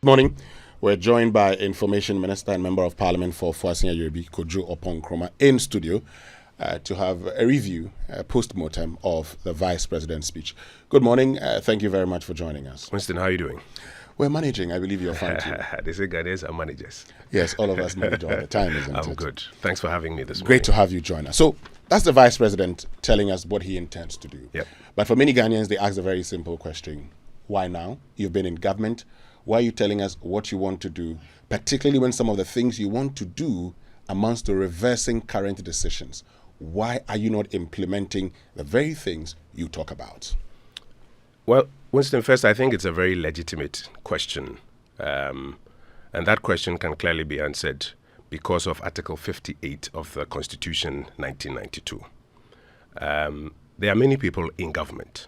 Good morning. We're joined by Information Minister and Member of Parliament for Fuasia Yorubi, Kojo Oppong Nkrumah, in studio to have a review, post-mortem of the Vice President's speech. Good morning. Thank you very much for joining us. Winston, how are you doing? We're managing. I believe you're fine too. They say Ghanaians are managers. Yes, all of us manage all the time, isn't it? I'm good. Thanks for having me this morning. Great to have you join us. So that's the Vice President telling us what he intends to do. Yep. But for many Ghanaians, they ask a very simple question. Why now? You've been in government. Why are you telling us what you want to do, particularly when some of the things you want to do amounts to reversing current decisions? Why are you not implementing the very things you talk about? Well, Winston, first, I think it's a very legitimate question. And that question can clearly be answered because of Article 58 of the Constitution 1992. There are many people in government.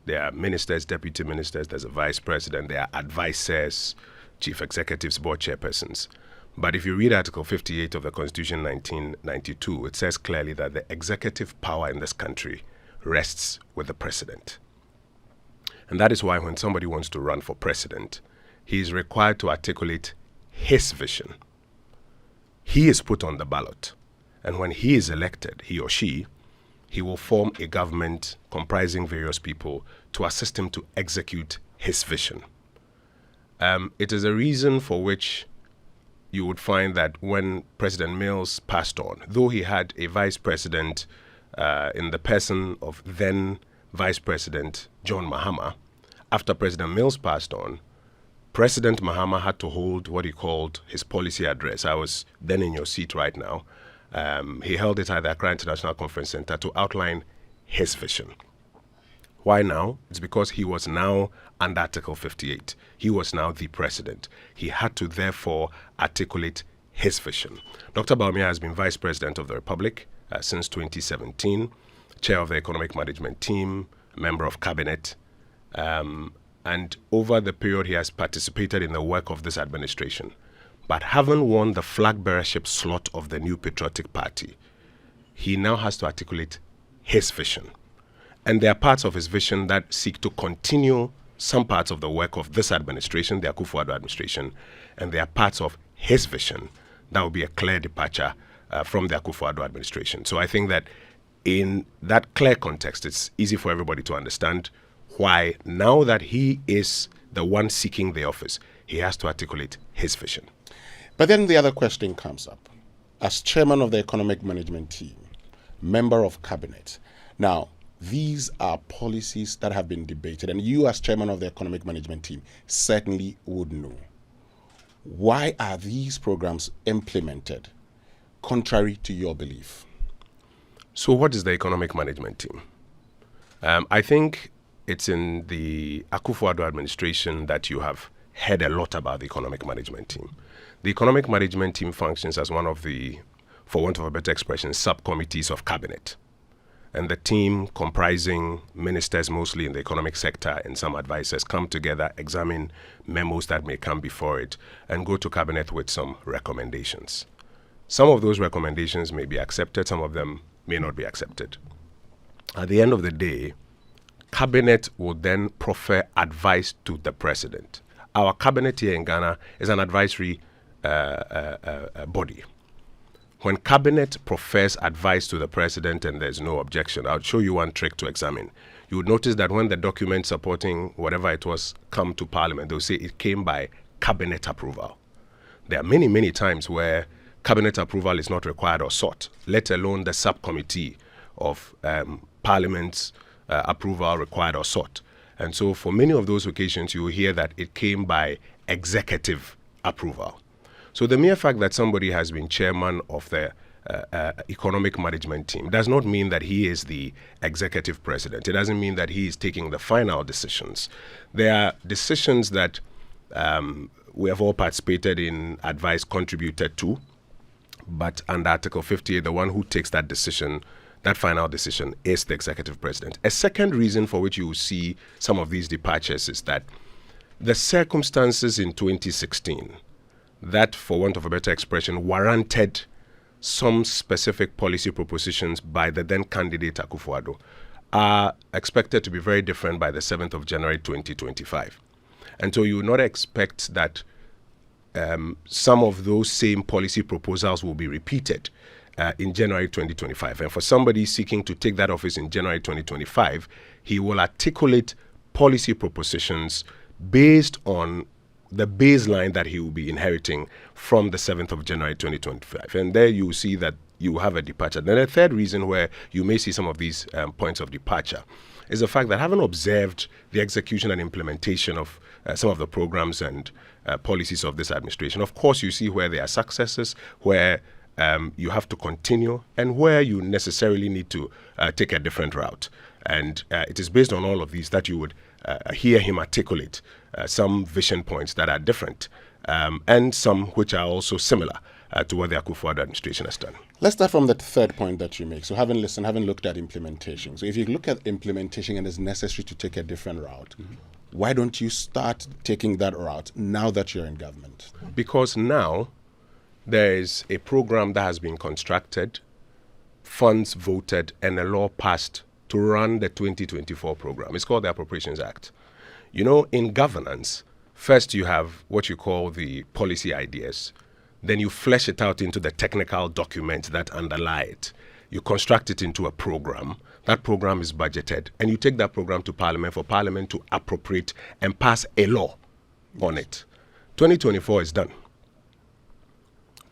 There are ministers, deputy ministers, there's a vice president, there are advisors, chief executives, board chairpersons. But if you read Article 58 of the Constitution 1992, it says clearly that the executive power in this country rests with the president. And that is why when somebody wants to run for president, he is required to articulate his vision. He is put on the ballot. And when he is elected, he or she, he will form a government comprising various people to assist him to execute his vision. It is a reason for which you would find that when President Mills passed on, though he had a vice president in the person of then Vice President John Mahama, after President Mills passed on, President Mahama had to hold what he called his policy address. I was then in your seat right now. He held it at the Accra International Conference Center to outline his vision. Why now? It's because he was now under Article 58. He was now the president. He had to therefore articulate his vision. Dr. Bawumia has been Vice President of the Republic since 2017, Chair of the Economic Management Team, Member of Cabinet, and over the period he has participated in the work of this administration. But having won the flag bearership slot of the New Patriotic Party, he now has to articulate his vision. And there are parts of his vision that seek to continue some parts of the work of this administration, the Akufo-Addo administration, and there are parts of his vision that will be a clear departure from the Akufo-Addo administration. So I think that in that clear context, it's easy for everybody to understand why now that he is the one seeking the office, he has to articulate his vision. But then the other question comes up. As chairman of the Economic Management Team, member of Cabinet, now, these are policies that have been debated, and you as chairman of the Economic Management Team certainly would know. Why are these programs implemented contrary to your belief? So what is the Economic Management Team? I think it's in the Akufo-Addo administration that you have heard a lot about the Economic Management Team. The Economic Management Team functions as one of the, for want of a better expression, subcommittees of Cabinet. And the team, comprising ministers mostly in the economic sector and some advisors, come together, examine memos that may come before it, and go to Cabinet with some recommendations. Some of those recommendations may be accepted, some of them may not be accepted. At the end of the day, Cabinet will then proffer advice to the president. Our Cabinet here in Ghana is an advisory body. When Cabinet proffers advice to the president and there's no objection, I'll show you one trick to examine. You would notice that when the document supporting whatever it was come to Parliament, they'll say it came by Cabinet approval. There are many, many times where Cabinet approval is not required or sought, let alone the subcommittee of Parliament's approval required or sought. And so for many of those occasions, you will hear that it came by executive approval. So the mere fact that somebody has been chairman of the Economic Management Team does not mean that he is the executive president. It doesn't mean that he is taking the final decisions. There are decisions that we have all participated in, advice contributed to, but under Article 58, the one who takes that decision, that final decision, is the executive president. A second reason for which you will see some of these departures is that the circumstances in 2016 that, for want of a better expression, warranted some specific policy propositions by the then candidate Akufo-Addo are expected to be very different by the 7th of January 2025. And so you would not expect that some of those same policy proposals will be repeated in January 2025. And for somebody seeking to take that office in January 2025, he will articulate policy propositions based on the baseline that he will be inheriting from the 7th of January 2025. And there you will see that you have a departure. Then a third reason where you may see some of these points of departure is the fact that having observed the execution and implementation of some of the programs and policies of this administration, of course you see where there are successes, where you have to continue, and where you necessarily need to take a different route. And it is based on all of these that you would hear him articulate some vision points that are different and some which are also similar to what the Akufo-Addo administration has done. Let's start from the third point that you make. So having looked at implementation. So if you look at implementation and it's necessary to take a different route, why don't you start taking that route now that you're in government? Because now there is a program that has been constructed, funds voted, and a law passed to run the 2024 program. It's called the Appropriations Act. You know, in governance, first you have what you call the policy ideas. Then you flesh it out into the technical documents that underlie it. You construct it into a program. That program is budgeted. And you take that program to Parliament for Parliament to appropriate and pass a law on it. 2024 is done.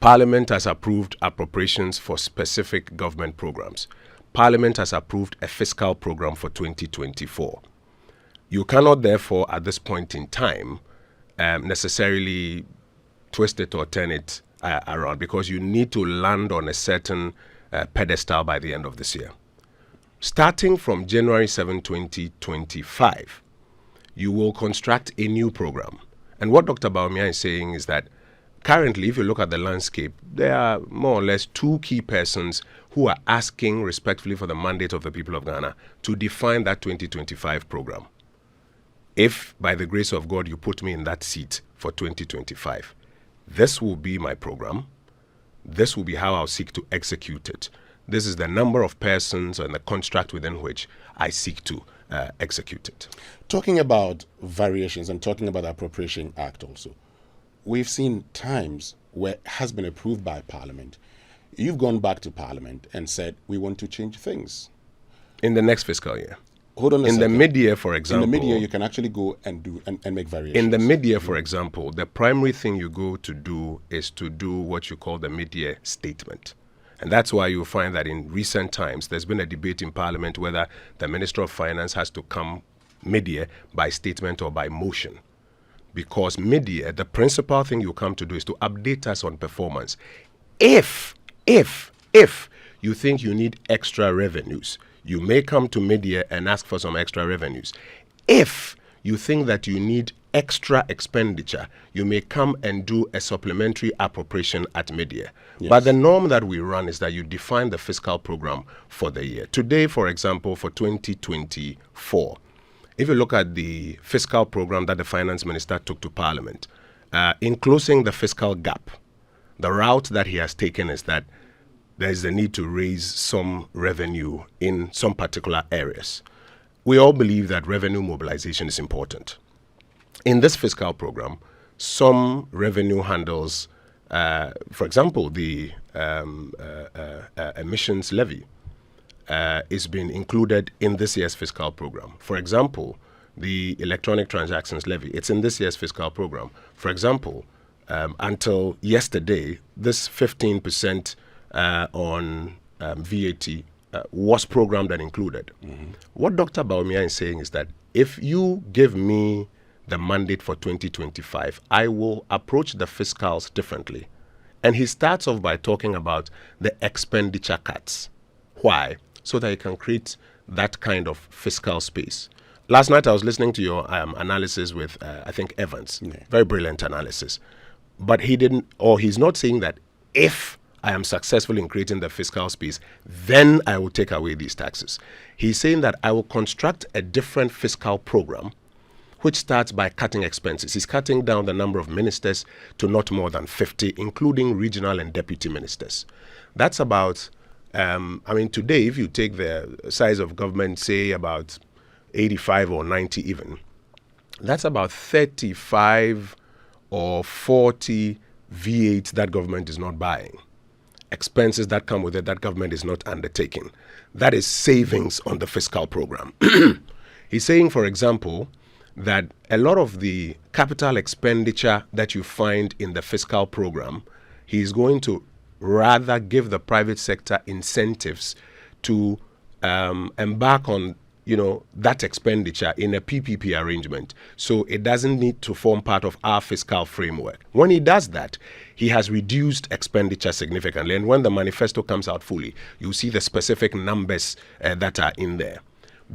Parliament has approved appropriations for specific government programs. Parliament has approved a fiscal program for 2024. You cannot, therefore, at this point in time, necessarily twist it or turn it around, because you need to land on a certain pedestal by the end of this year. Starting from January 7, 2025, you will construct a new program. And what Dr. Bawumia is saying is that currently, if you look at the landscape, there are more or less two key persons who are asking respectfully for the mandate of the people of Ghana to define that 2025 program. If, by the grace of God, you put me in that seat for 2025, this will be my program. This will be how I'll seek to execute it. This is the number of persons and the construct within which I seek to execute it. Talking about variations and talking about the Appropriation Act also, we've seen times where it has been approved by Parliament. You've gone back to Parliament and said, we want to change things. In the next fiscal year. Hold on a second. In the mid-year, for example. In the mid-year, you can actually go and do and make variations. In the mid-year, for example, the primary thing you go to do is to do what you call the mid-year statement. And that's why you'll find that in recent times, there's been a debate in Parliament whether the Minister of Finance has to come mid-year by statement or by motion. Because mid-year, the principal thing you come to do is to update us on performance. If you think you need extra revenues, you may come to mid-year and ask for some extra revenues. If you think that you need extra expenditure, you may come and do a supplementary appropriation at mid-year. Yes. But the norm that we run is that you define the fiscal program for the year. Today, for example, for 2024, if you look at the fiscal program that the finance minister took to Parliament, in closing the fiscal gap, the route that he has taken is that there is a need to raise some revenue in some particular areas. We all believe that revenue mobilization is important. In this fiscal program, some revenue handles, for example, the emissions levy is being included in this year's fiscal program. For example, the electronic transactions levy, it's in this year's fiscal program. For example, until yesterday, this 15% on VAT was programmed and included. Mm-hmm. What Dr. Bawumia is saying is that if you give me the mandate for 2025, I will approach the fiscals differently. And he starts off by talking about the expenditure cuts. Why? So that you can create that kind of fiscal space. Last night I was listening to your analysis with, I think, Evans. Yeah. Very brilliant analysis. But he's not saying that if I am successful in creating the fiscal space, then I will take away these taxes. He's saying that I will construct a different fiscal program which starts by cutting expenses. He's cutting down the number of ministers to not more than 50, including regional and deputy ministers. That's about, today, if you take the size of government, say about 85 or 90 even, that's about 35 or 40 V8s that government is not buying, expenses that come with it that government is not undertaking. That is savings on the fiscal program. He's saying, for example, that a lot of the capital expenditure that you find in the fiscal program, he's going to rather give the private sector incentives to embark on that expenditure in a PPP arrangement, so it doesn't need to form part of our fiscal framework. When he does that, he has reduced expenditure significantly, and when the manifesto comes out fully, you'll see the specific numbers that are in there.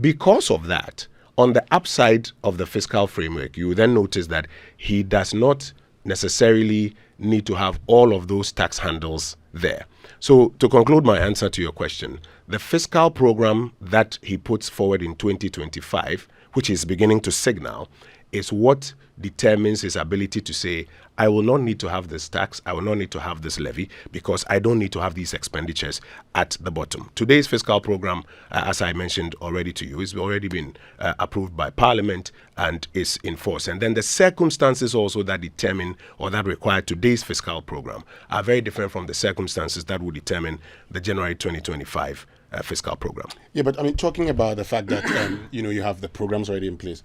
Because of that, on the upside of the fiscal framework, you will then notice that he does not necessarily need to have all of those tax handles there. So to conclude my answer to your question, the fiscal program that he puts forward in 2025, which is beginning to signal, is what determines his ability to say, I will not need to have this tax, I will not need to have this levy, because I don't need to have these expenditures at the bottom. Today's fiscal program, as I mentioned already to you, has already been approved by Parliament and is in force. And then the circumstances also that determine or that require today's fiscal program are very different from the circumstances that will determine the January 2025 fiscal program. Yeah, but I mean, talking about the fact that, you have the programs already in place,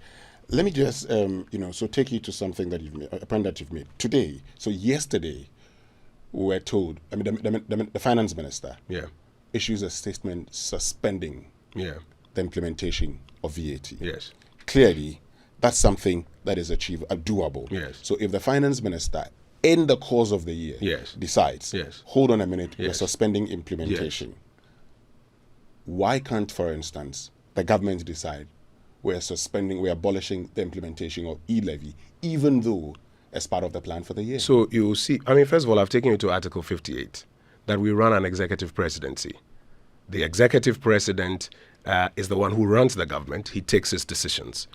let me just, so take you to something that you've made, a point that you've made today. So yesterday, we were told, the finance minister issues a statement suspending the implementation of VAT. Yes. Clearly, that's something that is doable. Yes. So if the finance minister, in the course of the year, decides, hold on a minute, we're suspending implementation, why can't, for instance, the government decide we're abolishing the implementation of e-levy, even though as part of the plan for the year? So you will see, first of all, I've taken you to Article 58, that we run an executive presidency. The executive president is the one who runs the government. He takes his decisions.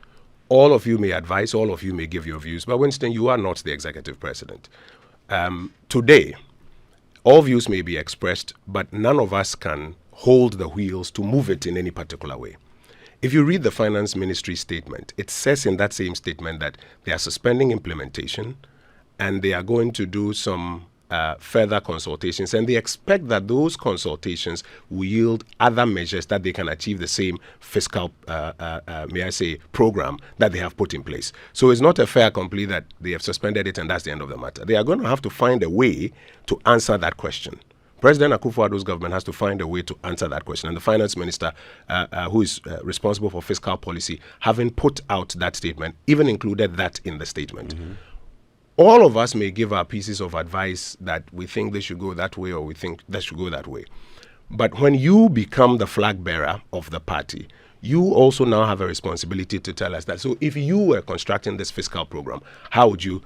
All of you may advise, all of you may give your views, but Winston, you are not the executive president. Today, all views may be expressed, but none of us can hold the wheels to move it in any particular way. If you read the finance ministry statement, it says in that same statement that they are suspending implementation and they are going to do some further consultations, and they expect that those consultations will yield other measures that they can achieve the same fiscal, program that they have put in place. So it's not a fait accompli that they have suspended it and that's the end of the matter. They are going to have to find a way to answer that question. President Akufo-Addo's government has to find a way to answer that question. And the finance minister, who is responsible for fiscal policy, having put out that statement, even included that in the statement. Mm-hmm. All of us may give our pieces of advice that we think they should go that way or we think they should go that way. But when you become the flag bearer of the party, you also now have a responsibility to tell us that. So if you were constructing this fiscal program, how would you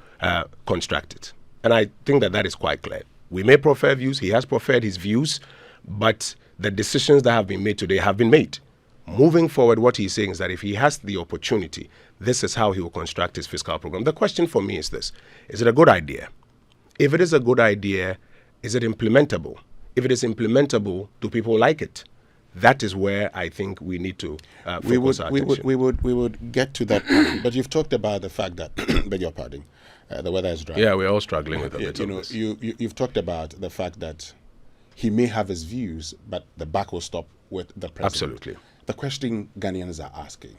construct it? And I think that is quite clear. We may prefer views. He has preferred his views, but the decisions that have been made today have been made. Moving forward, what he's saying is that if he has the opportunity, this is how he will construct his fiscal program. The question for me is this: is it a good idea? If it is a good idea, is it implementable? If it is implementable, do people like it? That is where I think we need to focus our attention. We would get to that point. But you've talked about the fact that, beg your pardon, the weather is dry. Yeah, we're all struggling with it. You've talked about the fact that he may have his views, but the buck will stop with the president. Absolutely. The question Ghanaians are asking,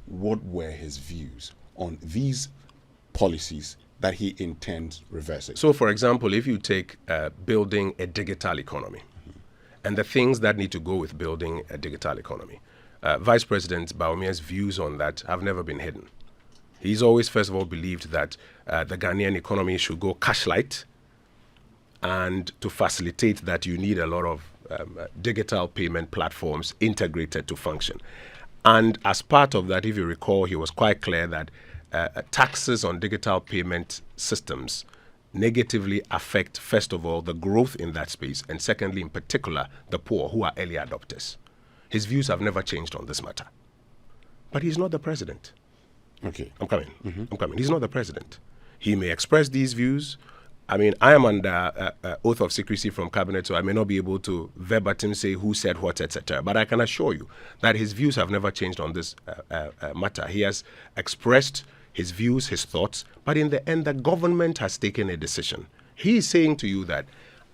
what were his views on these policies that he intends reversing? So, for example, if you take building a digital economy, and the things that need to go with building a digital economy, Vice President Bawumia's views on that have never been hidden. He's always, first of all, believed that the Ghanaian economy should go cash light, and to facilitate that, you need a lot of digital payment platforms integrated to function. And as part of that, if you recall, he was quite clear that taxes on digital payment systems negatively affect, first of all, the growth in that space, and secondly, in particular, the poor who are early adopters. His views have never changed on this matter. But he's not the president. Okay. I'm coming. Mm-hmm. I'm coming. He's not the president. He may express these views. I mean, I am under oath of secrecy from cabinet, so I may not be able to verbatim say who said what, etc. But I can assure you that his views have never changed on this matter. He has expressed his views, his thoughts, but in the end, the government has taken a decision. He is saying to you that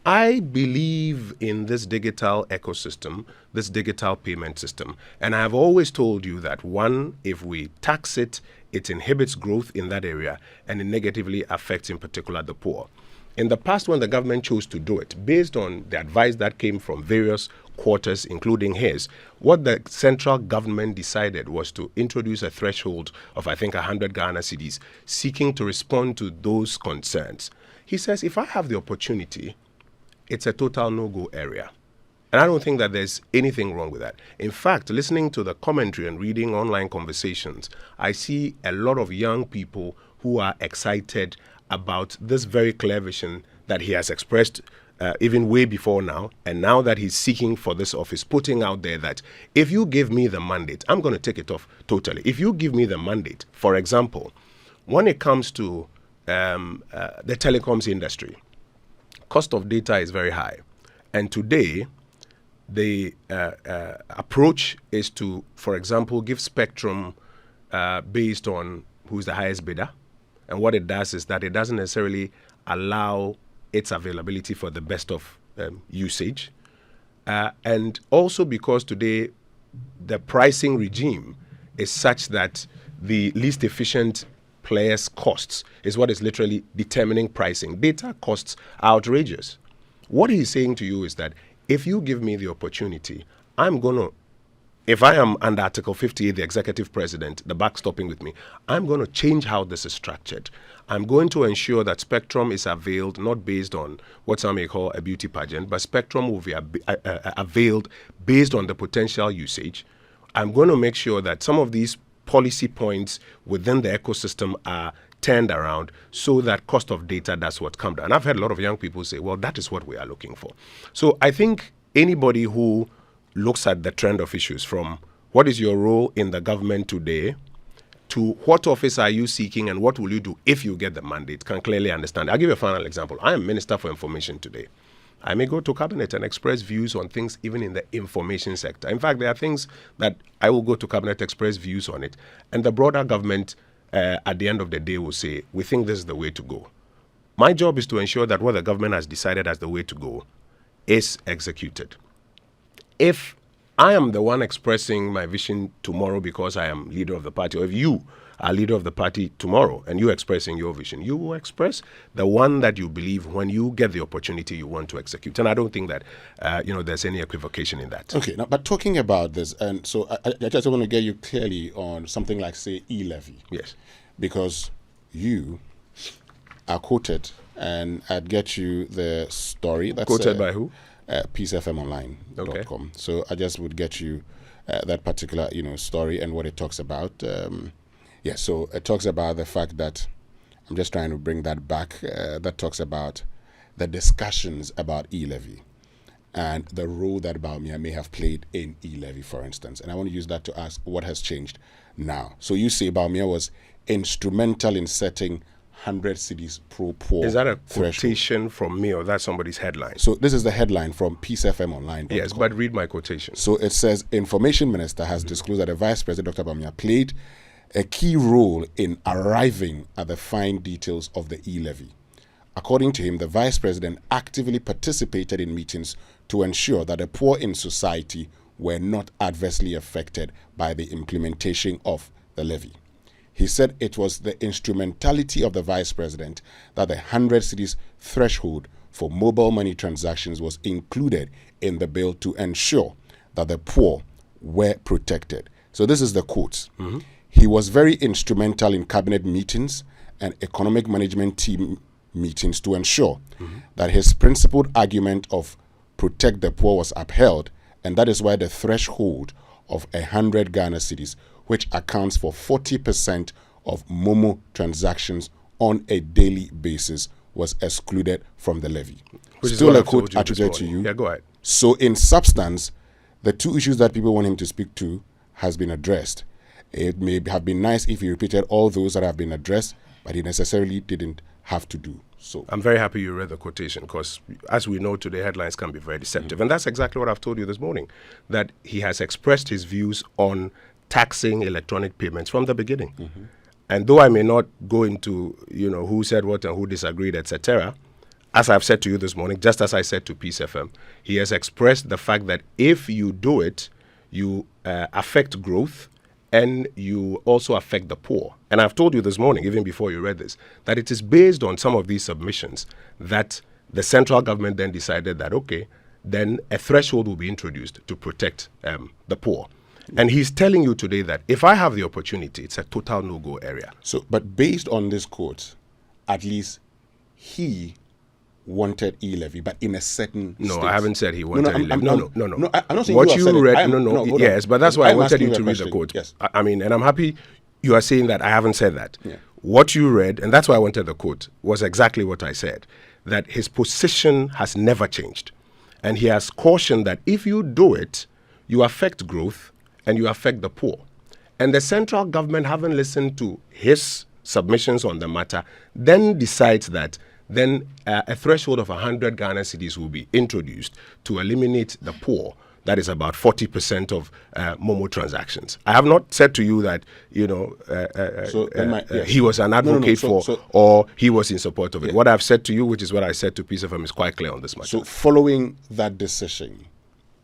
I believe in this digital ecosystem, this digital payment system. And I have always told you that, one, if we tax it, it inhibits growth in that area and it negatively affects, in particular, the poor. In the past, when the government chose to do it, based on the advice that came from various quarters, including his, what the central government decided was to introduce a threshold of, I think, 100 Ghana cedis, seeking to respond to those concerns. He says, if I have the opportunity, it's a total no-go area. And I don't think that there's anything wrong with that. In fact, listening to the commentary and reading online conversations, I see a lot of young people who are excited about this very clear vision that he has expressed even way before now, and now that he's seeking for this office, putting out there that if you give me the mandate, I'm going to take it off totally. If you give me the mandate, for example, when it comes to the telecoms industry, cost of data is very high. And today, the approach is to, for example, give spectrum based on who's the highest bidder. And what it does is that it doesn't necessarily allow its availability for the best of usage. And also because today the pricing regime is such that the least efficient players' costs is what is literally determining pricing. Data costs are outrageous. What he's saying to you is that if you give me the opportunity, I'm going to, if I am under Article 58, the executive president, the backstopping with me, I'm going to change how this is structured. I'm going to ensure that spectrum is availed not based on what some may call a beauty pageant, but spectrum will be availed based on the potential usage. I'm going to make sure that some of these policy points within the ecosystem are turned around so that cost of data does what comes down. And I've heard a lot of young people say, well, that is what we are looking for. So I think anybody who looks at the trend of issues from what is your role in the government today to what office are you seeking and what will you do if you get the mandate can clearly understand. I'll give you a final example. I am Minister for Information today. I may go to cabinet and express views on things even in the information sector. In fact, there are things that I will go to cabinet, express views on it, and the broader government at the end of the day will say, we think this is the way to go. My job is to ensure that what the government has decided as the way to go is executed. If I am the one expressing my vision tomorrow because I am leader of the party, or if you are leader of the party tomorrow and you're expressing your vision, you will express the one that you believe when you get the opportunity you want to execute. And I don't think that there's any equivocation in that. Okay, now, but talking about this, and so I just want to get you clearly on something like, say, e-levy. Yes. Because you are quoted, and I'd get you the story. That's quoted by who? peacefmonline.com. Okay. So I just would get you that particular story and what it talks about. So it talks about the fact that, I'm just trying to bring that back, that talks about the discussions about e-levy and the role that Bawumia may have played in e-levy, for instance. And I want to use that to ask what has changed now. So you say Bawumia was instrumental in setting 100 cedis pro poor. Is that a threshold. quotation from me or that's somebody's headline? So this is the headline from peacefmonline.com. Yes, but read my quotation. So it says, Information Minister has disclosed that the Vice President, Dr. Bawumia, played a key role in arriving at the fine details of the e-levy. According to him, the Vice President actively participated in meetings to ensure that the poor in society were not adversely affected by the implementation of the levy. He said it was the instrumentality of the Vice President that the 100 cedis threshold for mobile money transactions was included in the bill to ensure that the poor were protected. So this is the quote. Mm-hmm. He was very instrumental in cabinet meetings and economic management team meetings to ensure that his principled argument of protect the poor was upheld, and that is why the threshold of 100 Ghana cedis, which accounts for 40% of Momo transactions on a daily basis, was excluded from the levy. Which Still a quote attributed to you. Yeah, go ahead. So in substance, the two issues that people want him to speak to has been addressed. It may have been nice if he repeated all those that have been addressed, but he necessarily didn't have to do so. I'm very happy you read the quotation because, as we know today, headlines can be very deceptive. And that's exactly what I've told you this morning, that he has expressed his views on taxing electronic payments from the beginning. And though I may not go into, who said what and who disagreed, etc., as I've said to you this morning, just as I said to Peace FM, he has expressed the fact that if you do it, you affect growth and you also affect the poor. And I've told you this morning, even before you read this, that it is based on some of these submissions that the central government then decided that, okay, then a threshold will be introduced to protect the poor. And he's telling you today that if I have the opportunity, it's a total no-go area. So, but based on this quote, at least he wanted e-levy, but in a certain No, state. I haven't said he wanted e-levy. No. No, I'm not saying What you have said read, it. Yes, but that's why I wanted you to read the question. quote. Yes. I mean, and I'm happy you are saying that I haven't said that. Yeah. What you read, and that's why I wanted the quote, was exactly what I said, that his position has never changed. And he has cautioned that if you do it, you affect growth and you affect the poor. And the central government, having listened to his submissions on the matter, then decides that then a threshold of 100 Ghana cedis will be introduced to eliminate the poor. That is about 40% of Momo transactions. I have not said to you that, he was an advocate or he was in support of it. What I've said to you, which is what I said to Peace FM, is quite clear on this matter. So following that decision,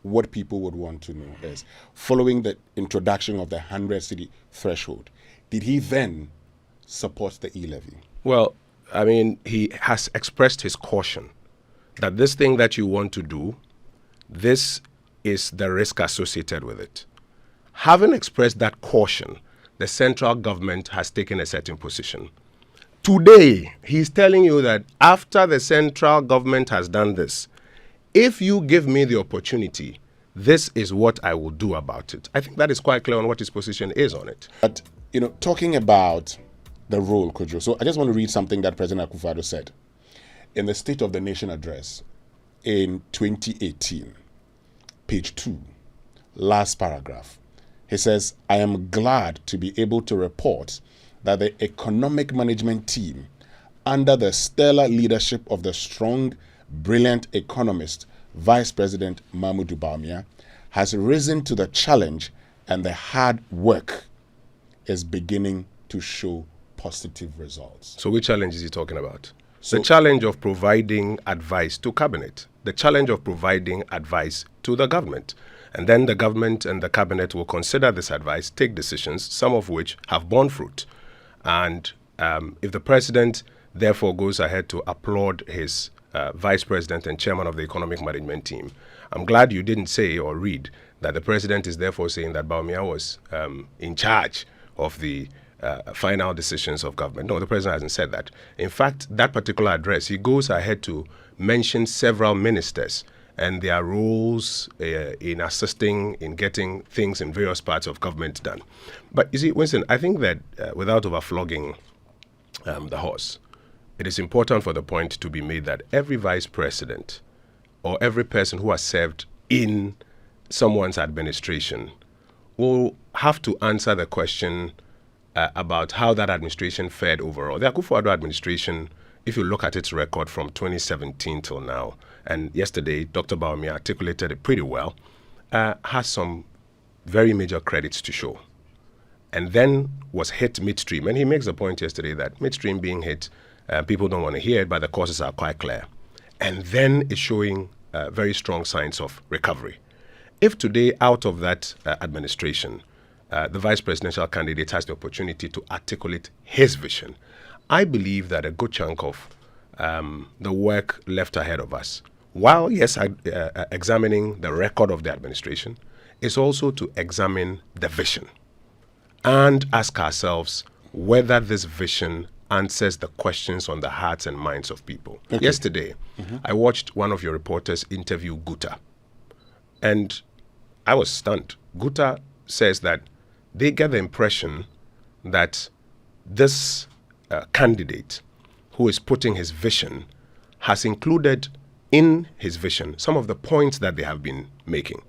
what people would want to know is, following the introduction of the 100 cedi threshold, did he then support the e-levy? Well, I mean, he has expressed his caution that this thing that you want to do, this is the risk associated with it. Having expressed that caution, the central government has taken a certain position. Today, he's telling you that after the central government has done this, if you give me the opportunity, this is what I will do about it. I think that is quite clear on what his position is on it. But, talking about the role, Kojo, so I just want to read something that President Akufo-Addo said in the State of the Nation address in 2018, page 2, last paragraph. He says, I am glad to be able to report that the economic management team, under the stellar leadership of the strong, brilliant economist, Vice President Mahmoud Bawumia, has risen to the challenge, and the hard work is beginning to show positive results. So which challenge is he talking about? The challenge of providing advice to cabinet, the challenge of providing advice to the government. And then the government and the cabinet will consider this advice, take decisions, some of which have borne fruit. And if the president therefore goes ahead to applaud his vice president and chairman of the economic management team, I'm glad you didn't say or read that the president is therefore saying that Bawumia was in charge of the final decisions of government. No, the president hasn't said that. In fact, that particular address, he goes ahead to mention several ministers and their roles in assisting in getting things in various parts of government done. But you see, Winston, I think that without overflogging the horse, it is important for the point to be made that every vice president or every person who has served in someone's administration will have to answer the question about how that administration fared overall. The Akufo-Addo administration, if you look at its record from 2017 till now, and yesterday Dr. Bawumia articulated it pretty well, has some very major credits to show. And then was hit midstream. And he makes the point yesterday that midstream being hit, people don't want to hear it, but the causes are quite clear. And then is showing very strong signs of recovery. If today, out of that administration, the vice presidential candidate has the opportunity to articulate his vision, I believe that a good chunk of the work left ahead of us, while, yes, examining the record of the administration, is also to examine the vision and ask ourselves whether this vision answers the questions on the hearts and minds of people. Okay. Yesterday, I watched one of your reporters interview Guta, and I was stunned. Guta says that they get the impression that this candidate who is putting his vision has included in his vision some of the points that they have been making.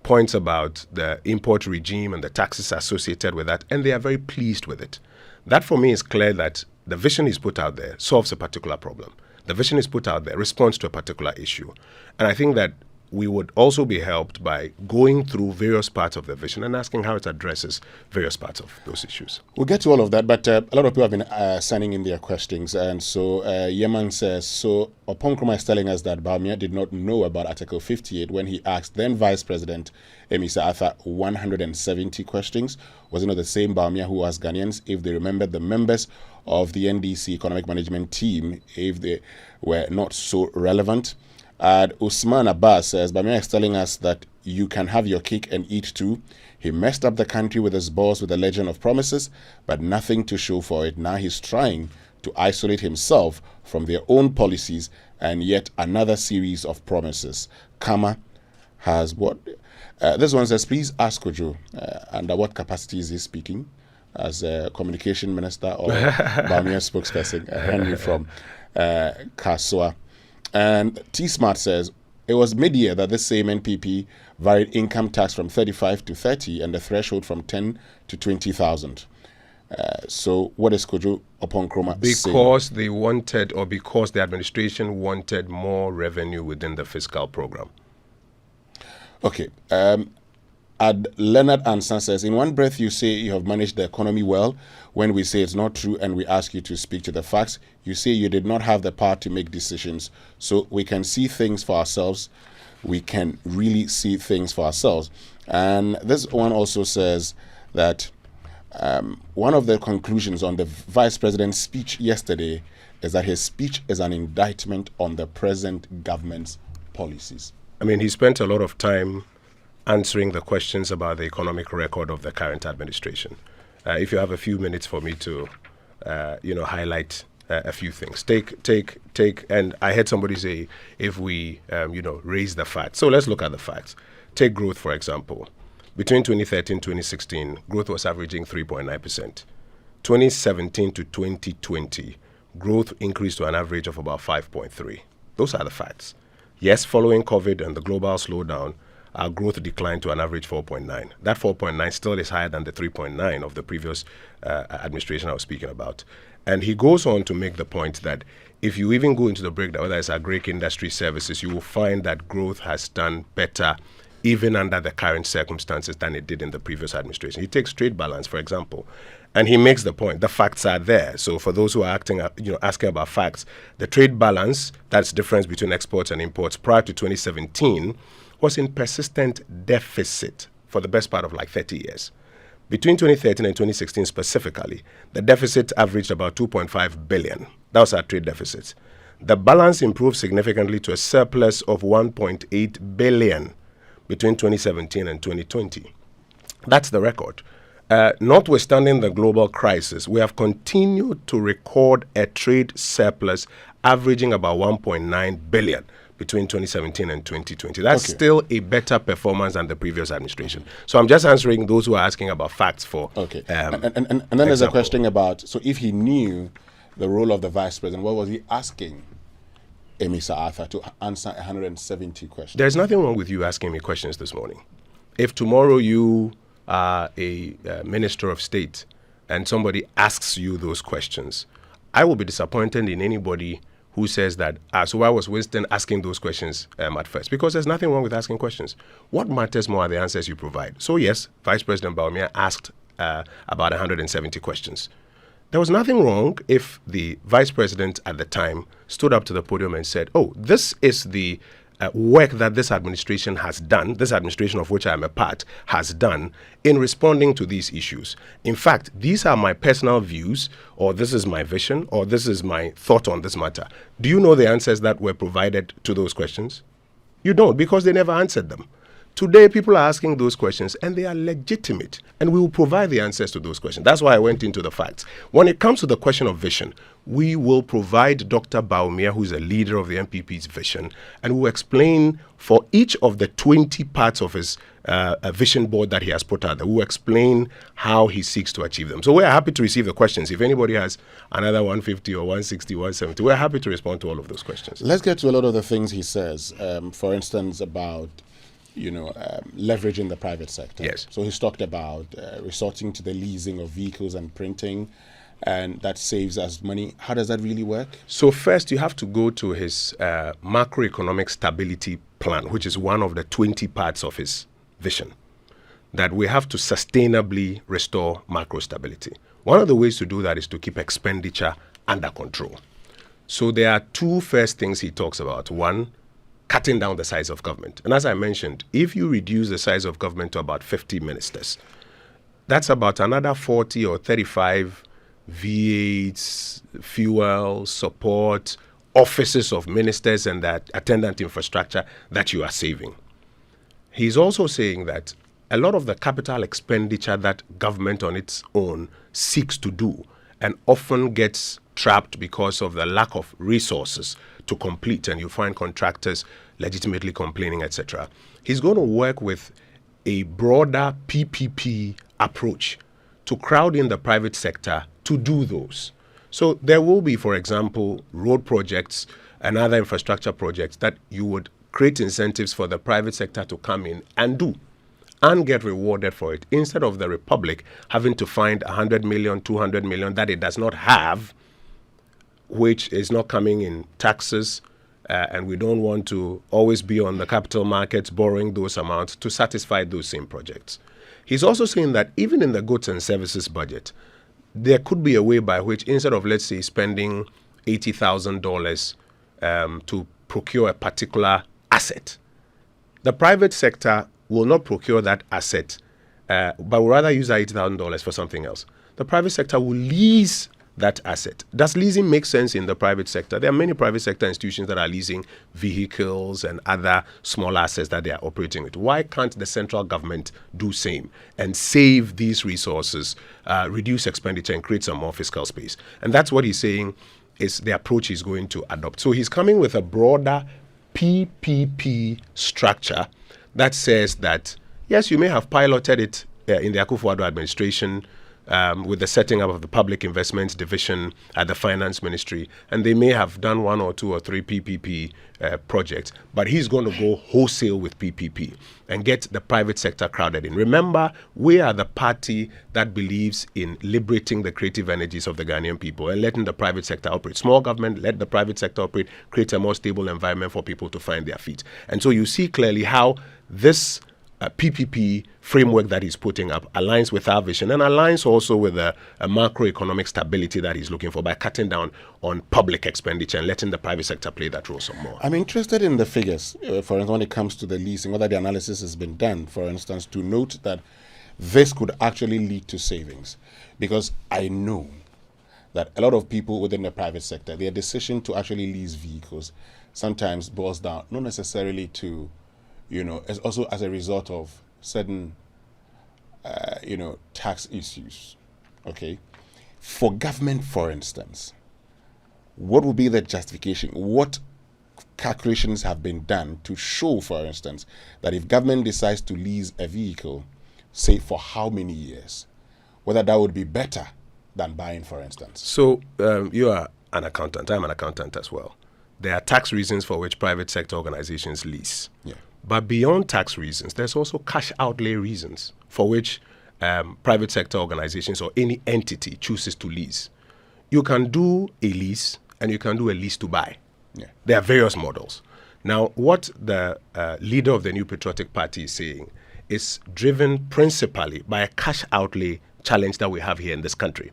Points about the import regime and the taxes associated with that, and they are very pleased with it. That for me is clear that the vision is put out there solves a particular problem. The vision is put out there responds to a particular issue. And I think that we would also be helped by going through various parts of the vision and asking how it addresses various parts of those issues. We'll get to all of that, but a lot of people have been sending in their questions. And so Yeman says, so Oppong Nkrumah is telling us that Bawumia did not know about Article 58 when he asked then Vice President Emisa Arthur 170 questions. Was it not the same Bawumia who asked Ghanaians if they remembered the members of the NDC economic management team, if they were not so relevant? Usman Abbas says, Bawumia is telling us that you can have your cake and eat too. He messed up the country with his boss with a legend of promises, but nothing to show for it. Now he's trying to isolate himself from their own policies and yet another series of promises. Kama has what? This one says, please ask Kojo, under what capacity is he speaking? As a communication minister or Bawumia spokesperson? Henry from Kasua. And T-Smart says, it was mid-year that this same NPP varied income tax from 35 to 30 and the threshold from 10 to 20,000. So what is Kojo Oppong Nkrumah saying? Because they wanted, or because the administration wanted more revenue within the fiscal program. Okay. Leonard Ansan says, in one breath you say you have managed the economy well. When we say it's not true and we ask you to speak to the facts, you say you did not have the power to make decisions. So we can see things for ourselves. We can really see things for ourselves. And this one also says that one of the conclusions on the vice president's speech yesterday is that his speech is an indictment on the present government's policies. I mean, he spent a lot of time answering the questions about the economic record of the current administration. If you have a few minutes for me to, highlight a few things. Take, and I heard somebody say, if we, raise the facts. So let's look at the facts. Take growth, for example. Between 2013 and 2016, growth was averaging 3.9%. 2017 to 2020, growth increased to an average of about 5.3. Those are the facts. Yes, following COVID and the global slowdown, our growth declined to an average 4.9. That 4.9 still is higher than the 3.9 of the previous administration I was speaking about. And he goes on to make the point that if you even go into the breakdown, whether it's agri industry services, you will find that growth has done better even under the current circumstances than it did in the previous administration. He takes trade balance, for example, and he makes the point, the facts are there. So for those who are asking about facts, the trade balance, that's the difference between exports and imports prior to 2017, was in persistent deficit for the best part of like 30 years. Between 2013 and 2016 specifically, the deficit averaged about 2.5 billion. That was our trade deficit. The balance improved significantly to a surplus of 1.8 billion between 2017 and 2020. That's the record. Notwithstanding the global crisis, we have continued to record a trade surplus averaging about 1.9 billion between 2017 and 2020. That's still a better performance than the previous administration. So I'm just answering those who are asking about facts for. Okay. And then there's a question about, so if he knew the role of the vice president, what was he asking Emisa Arthur to answer 170 questions? There's nothing wrong with you asking me questions this morning. If tomorrow you are a minister of state and somebody asks you those questions, I will be disappointed in anybody who says that, so why was Winston asking those questions at first? Because there's nothing wrong with asking questions. What matters more are the answers you provide. So yes, Vice President Bawumia asked about 170 questions. There was nothing wrong if the Vice President at the time stood up to the podium and said, this is the work that this administration has done, this administration of which I am a part, has done in responding to these issues. In fact, these are my personal views, or this is my vision, or this is my thought on this matter. Do you know the answers that were provided to those questions? You don't, because they never answered them. Today, people are asking those questions, and they are legitimate, and we will provide the answers to those questions. That's why I went into the facts. When it comes to the question of vision, we will provide Dr. Bawumia, who is a leader of the MPP's vision, and will explain for each of the 20 parts of his vision board that he has put out there. We'll explain how he seeks to achieve them. So we're happy to receive the questions. If anybody has another 150 or 160, 170, we're happy to respond to all of those questions. Let's get to a lot of the things he says. For instance, about leveraging the private sector. Yes. So he's talked about resorting to the leasing of vehicles and printing, and that saves us money. How does that really work? So first, you have to go to his macroeconomic stability plan, which is one of the 20 parts of his vision, that we have to sustainably restore macro stability. One of the ways to do that is to keep expenditure under control. So there are two first things he talks about. One, cutting down the size of government. And as I mentioned, if you reduce the size of government to about 50 ministers, that's about another 40 or 35 V8s, fuel, support, offices of ministers and that attendant infrastructure that you are saving. He's also saying that a lot of the capital expenditure that government on its own seeks to do and often gets trapped because of the lack of resources to complete, and you find contractors legitimately complaining, etc. He's going to work with a broader PPP approach to crowd in the private sector to do those. So there will be, for example, road projects and other infrastructure projects that you would create incentives for the private sector to come in and do and get rewarded for it, instead of the Republic having to find 100 million, 200 million that it does not have, which is not coming in taxes, and we don't want to always be on the capital markets borrowing those amounts to satisfy those same projects. He's also saying that even in the goods and services budget, there could be a way by which, instead of, let's say, spending $80,000 to procure a particular asset, the private sector will not procure that asset, but will rather use that $80,000 for something else. The private sector will lease that asset. Does leasing make sense in the private sector? There are many private sector institutions that are leasing vehicles and other small assets that they are operating with. Why can't the central government do same and save these resources, reduce expenditure and create some more fiscal space? And that's what he's saying is the approach he's going to adopt. So he's coming with a broader PPP structure that says that, yes, you may have piloted it in the Akufo-Addo administration, with the setting up of the Public Investments Division at the Finance Ministry, and they may have done 1 or 2 or 3 PPP projects, but he's going to go wholesale with PPP and get the private sector crowded in. Remember, we are the party that believes in liberating the creative energies of the Ghanaian people and letting the private sector operate. Small government, let the private sector operate, create a more stable environment for people to find their feet. And so you see clearly how this PPP framework that he's putting up aligns with our vision and aligns also with a macroeconomic stability that he's looking for by cutting down on public expenditure and letting the private sector play that role some more. I'm interested in the figures, for instance, when it comes to the leasing, whether the analysis has been done, for instance, to note that this could actually lead to savings. Because I know that a lot of people within the private sector, their decision to actually lease vehicles sometimes boils down not necessarily to, as also as a result of certain, tax issues. Okay. For government, for instance, what would be the justification? What calculations have been done to show, for instance, that if government decides to lease a vehicle, say for how many years, whether that would be better than buying, for instance? So you are an accountant. I'm an accountant as well. There are tax reasons for which private sector organizations lease. Yeah. But beyond tax reasons, there's also cash outlay reasons for which private sector organizations or any entity chooses to lease. You can do a lease and you can do a lease to buy. Yeah. There are various models. Now, what the leader of the New Patriotic Party is saying is driven principally by a cash outlay challenge that we have here in this country.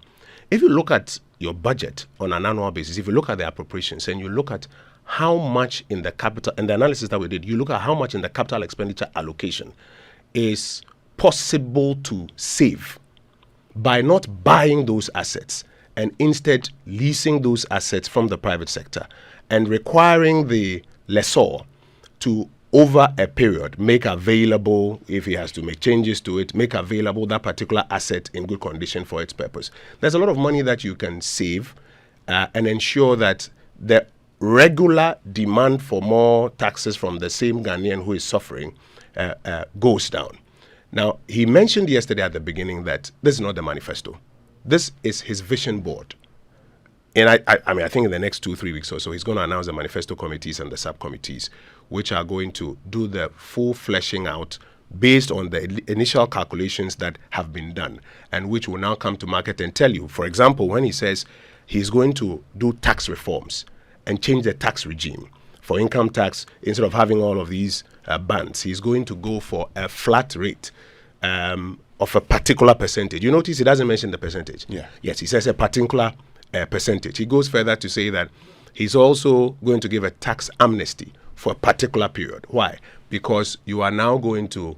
If you look at your budget on an annual basis, if you look at the appropriations and you look at how much in the capital, and the analysis that we did, you look at how much in the capital expenditure allocation is possible to save by not buying those assets and instead leasing those assets from the private sector and requiring the lessor to, over a period, make available, if he has to make changes to it, make available that particular asset in good condition for its purpose. There's a lot of money that you can save and ensure that the regular demand for more taxes from the same Ghanaian who is suffering goes down. Now, he mentioned yesterday at the beginning that this is not the manifesto. This is his vision board. And I think in the next 2-3 weeks or so, he's going to announce the manifesto committees and the subcommittees, which are going to do the full fleshing out based on the initial calculations that have been done, and which will now come to market and tell you. For example, when he says he's going to do tax reforms and change the tax regime for income tax, instead of having all of these bands, he's going to go for a flat rate of a particular percentage. You notice he doesn't mention the percentage. Yeah. Yes, he says a particular percentage. He goes further to say that he's also going to give a tax amnesty for a particular period. Why? Because you are now going to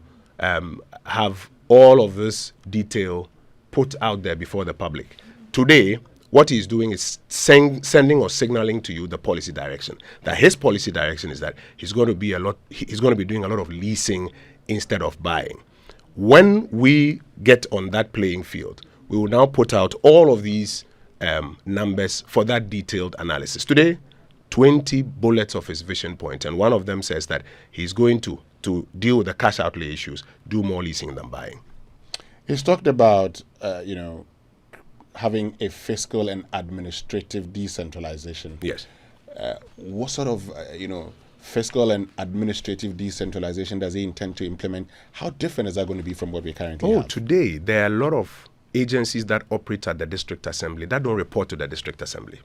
have all of this detail put out there before the public. Today, what he's doing is sending or signaling to you the policy direction. That his policy direction is that he's going to be doing a lot of leasing instead of buying. When we get on that playing field, we will now put out all of these numbers for that detailed analysis. Today, 20 bullets of his vision point, and one of them says that he's going to deal with the cash outlay issues, do more leasing than buying. He's talked about, having a fiscal and administrative decentralization. Yes. What sort of, fiscal and administrative decentralization does he intend to implement? How different is that going to be from what we currently have? Today, there are a lot of agencies that operate at the district assembly that don't report to the district assembly.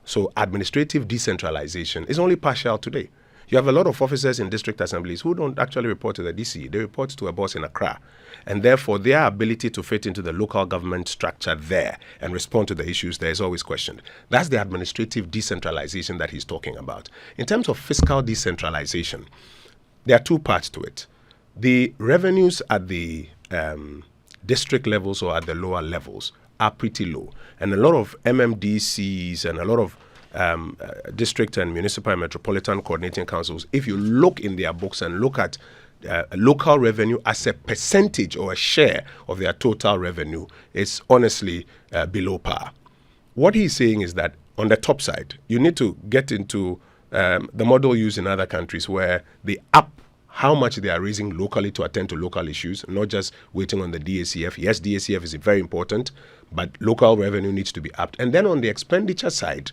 So administrative decentralization is only partial today. You have a lot of officers in district assemblies who don't actually report to the DC. They report to a boss in Accra. And therefore, their ability to fit into the local government structure there and respond to the issues there is always questioned. That's the administrative decentralization that he's talking about. In terms of fiscal decentralization, there are two parts to it. The revenues at the district levels or at the lower levels are pretty low. And a lot of MMDCs and a lot of district and municipal and metropolitan coordinating councils, if you look in their books and look at local revenue as a percentage or a share of their total revenue, it's honestly below par. What he's saying is that on the top side, you need to get into the model used in other countries where they up how much they are raising locally to attend to local issues, not just waiting on the DACF. Yes, DACF is very important, but local revenue needs to be upped. And then on the expenditure side,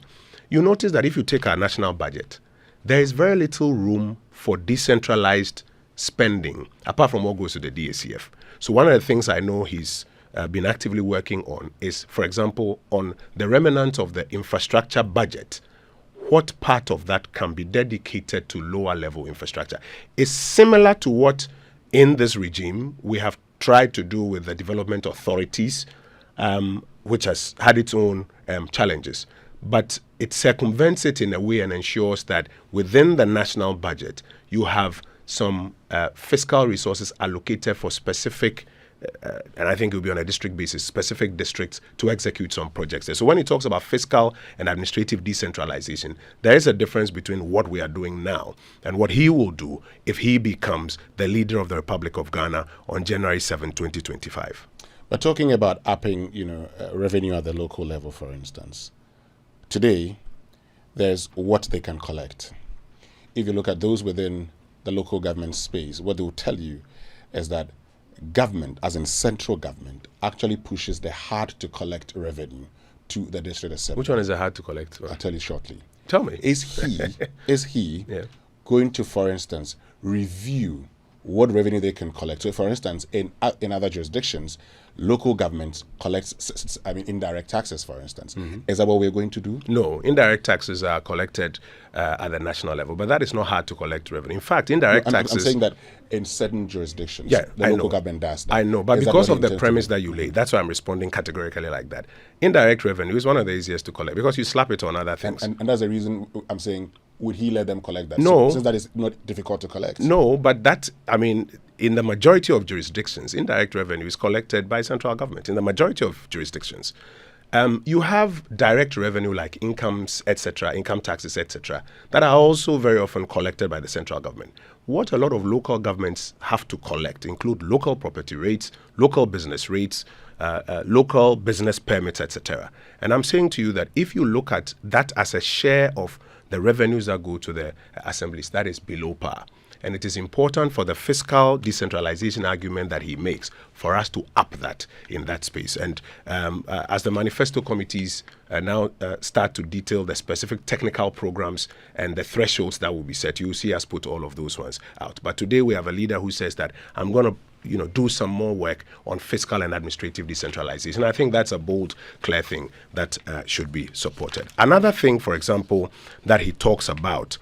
you notice that if you take our national budget, there is very little room for decentralized spending, apart from what goes to the DACF. So one of the things I know he's been actively working on is, for example, on the remnant of the infrastructure budget, what part of that can be dedicated to lower level infrastructure. It's similar to what in this regime we have tried to do with the development authorities, which has had its own challenges. But it circumvents it in a way and ensures that within the national budget, you have some fiscal resources allocated for specific, and I think it will be on a district basis, specific districts to execute some projects there. So when he talks about fiscal and administrative decentralization, there is a difference between what we are doing now and what he will do if he becomes the leader of the Republic of Ghana on January 7, 2025. But talking about upping, revenue at the local level, for instance, today, there's what they can collect. If you look at those within the local government space, what they will tell you is that government, as in central government, actually pushes the hard to collect revenue to the district assembly. Which one is the hard to collect? I'll tell you shortly. Tell me. Is he Yeah. going to, for instance, review what revenue they can collect? So, for instance, in other jurisdictions, local governments collect, indirect taxes, for instance. Mm-hmm. Is that what we're going to do? No, indirect taxes are collected at the national level, but that is not hard to collect revenue. In fact, indirect taxes... I'm saying that in certain jurisdictions, the local government does that. I know, but because of the premise that you laid, that's why I'm responding categorically like that. Indirect revenue is one of the easiest to collect because you slap it on other things. And that's the reason I'm saying, would he let them collect that? No. Since that is not difficult to collect. No, but in the majority of jurisdictions, indirect revenue is collected by central government. In the majority of jurisdictions, you have direct revenue like incomes, etc., income taxes, etc., that are also very often collected by the central government. What a lot of local governments have to collect include local property rates, local business rates, local business permits, etc. And I'm saying to you that if you look at that as a share of the revenues that go to the assemblies, that is below par. And it is important for the fiscal decentralization argument that he makes for us to up that in that space. And as the manifesto committees now start to detail the specific technical programs and the thresholds that will be set, you will see us put all of those ones out. But today we have a leader who says that I'm going to do some more work on fiscal and administrative decentralization. I think that's a bold, clear thing that should be supported. Another thing, for example, that he talks about,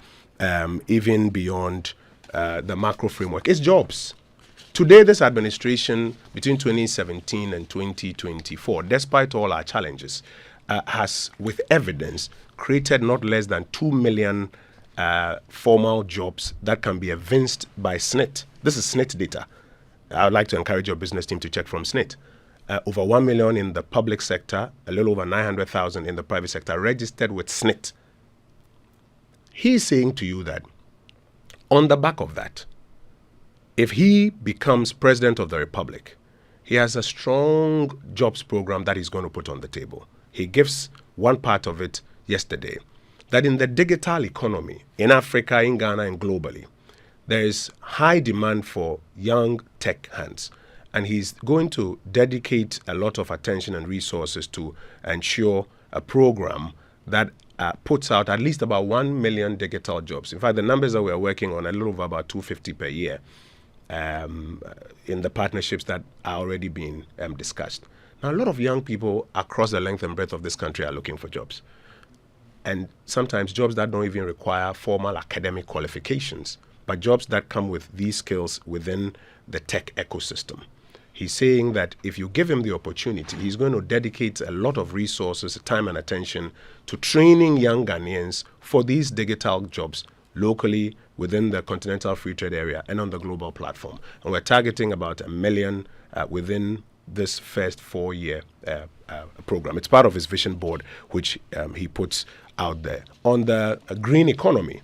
even beyond the macro framework, is jobs. Today, this administration, between 2017 and 2024, despite all our challenges, has, with evidence, created not less than 2 million formal jobs that can be evinced by SNIT. This is SNIT data. I would like to encourage your business team to check from SNIT. Over 1 million in the public sector, a little over 900,000 in the private sector registered with SNIT. He's saying to you that on the back of that, if he becomes president of the republic, he has a strong jobs program that he's going to put on the table. He gives one part of it yesterday, that in the digital economy, in Africa, in Ghana, and globally, there is high demand for young tech hands. And he's going to dedicate a lot of attention and resources to ensure a program that puts out at least about 1 million digital jobs. In fact, the numbers that we're working on, a little over about 250 per year in the partnerships that are already being discussed. Now, a lot of young people across the length and breadth of this country are looking for jobs. And sometimes jobs that don't even require formal academic qualifications, but jobs that come with these skills within the tech ecosystem. He's saying that if you give him the opportunity, he's going to dedicate a lot of resources, time and attention to training young Ghanaians for these digital jobs locally within the continental free trade area and on the global platform. And we're targeting about 1 million within this first 4-year program. It's part of his vision board, which he puts out there. On the green economy,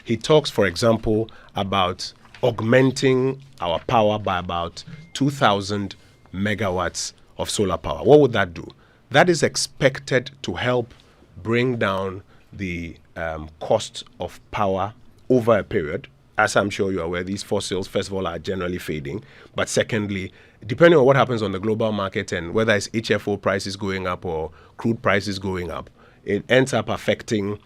he talks, for example, about augmenting our power by about 2,000 megawatts of solar power. What would that do? That is expected to help bring down the cost of power over a period. As I'm sure you're aware, these fossils, first of all, are generally fading. But secondly, depending on what happens on the global market and whether it's HFO prices going up or crude prices going up, it ends up affecting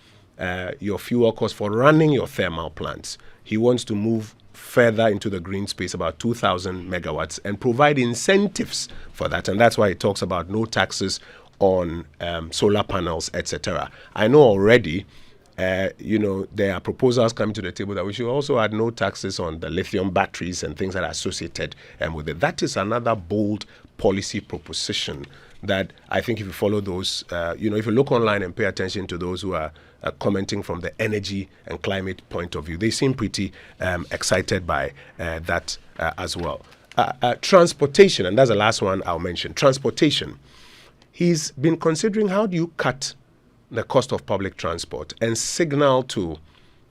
your fuel cost for running your thermal plants. He wants to move further into the green space, about 2,000 megawatts, and provide incentives for that. And that's why he talks about no taxes on solar panels, etc. I know already, there are proposals coming to the table that we should also add no taxes on the lithium batteries and things that are associated with it. That is another bold policy proposition that I think if you follow those, if you look online and pay attention to those who are commenting from the energy and climate point of view, they seem pretty excited by that as well. Transportation, and that's the last one I'll mention. Transportation. He's been considering how do you cut the cost of public transport and signal to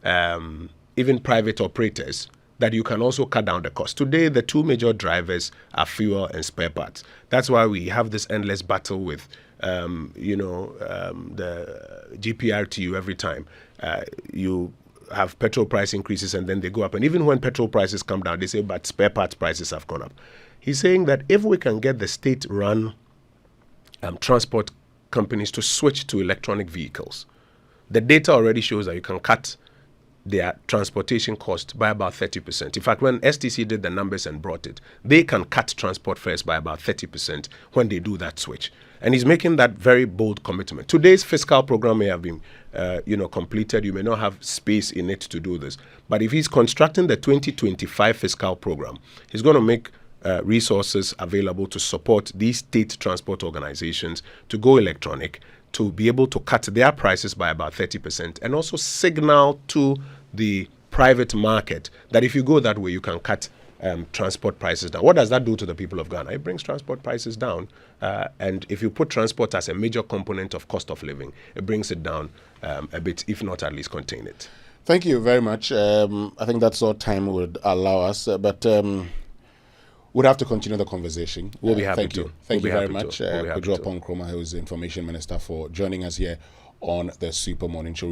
even private operators that you can also cut down the cost. Today, the two major drivers are fuel and spare parts. That's why we have this endless battle with, the GPRTU every time. You have petrol price increases and then they go up. And even when petrol prices come down, they say, but spare parts prices have gone up. He's saying that if we can get the state-run transport companies to switch to electronic vehicles, the data already shows that you can cut their transportation cost by about 30%. In fact, when STC did the numbers and brought it, they can cut transport fares by about 30% when they do that switch. And he's making that very bold commitment. Today's fiscal program may have been completed. You may not have space in it to do this. But if he's constructing the 2025 fiscal program, he's going to make resources available to support these state transport organizations to go electronic, to be able to cut their prices by about 30%, and also signal to the private market that if you go that way, you can cut transport prices down. What does that do to the people of Ghana? It brings transport prices down. And if you put transport as a major component of cost of living, it brings it down a bit, if not at least contain it. Thank you very much. I think that's all time would allow us. But we'll have to continue the conversation. We'll be happy to. Thank you very much. Kojo Oppong Nkrumah, who is the Information Minister, for joining us here on the Super Morning Show.